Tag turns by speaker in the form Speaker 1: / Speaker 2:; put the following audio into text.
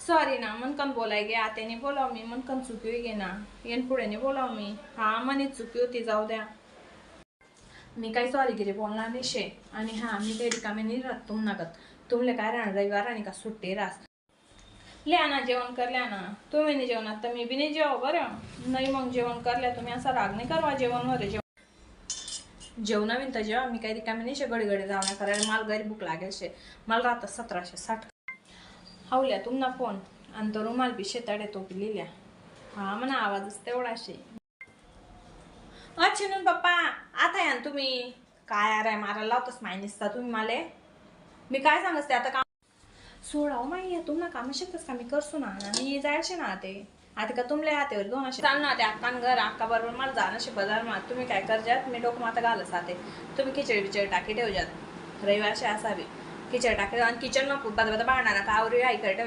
Speaker 1: sorry ना मनकन बोलाय गे आत्याने बोलाव मी मनकन चुकी गे ना येन पुढे बोलाव मी हा मनी चुकी होती जाऊ द्या मी काही सॉरी गिरी बोलणार नाही शे आणि हा मी काही रिकामे नाही राहत तुम नगत तुमले काय राहणार रविवार आणि का सुट्टी रास लिया ना जेवण करल्या ना तुम्ही नाही जेवणात तर मी बी नाही जेव बरं नाही मग जेवण करल्या तुम्ही असा राग नाही करवा जेवणवर जेवणाविन तर जेव्हा मी काही रिकामे नाही शे घडी घडी जावण्या करायला मला घरी भूक लागेल शे मला राहतात 1760 हावल्या तुमना फोन आणि तो रुमाल बी शेताडे तो बी लिहिल्या हा म्हणा आवाजच तेवढा शे अच्छा न पप्पा आता या तुम्ही काय अरे मारायला लावतोस मायनिसता तुम्ही माले मी काय सांगते आता काम सोडाव माही तुम्हाला काम शकतस का मी करसो ना मी जायचे ना ते आता का तुमले हातेवर दोन असे चाल ना ते अक्कान घर अक्का बरोबर मला जाणं शे बाजार मा तुम्ही काय करजात मी डोकं माता घालस आते तुम्ही खिचडी बिचडी टाकी ठेवजात रविवारशी असावी खिचडी टाकी आणि किचन मग भांडणार का आवरी आई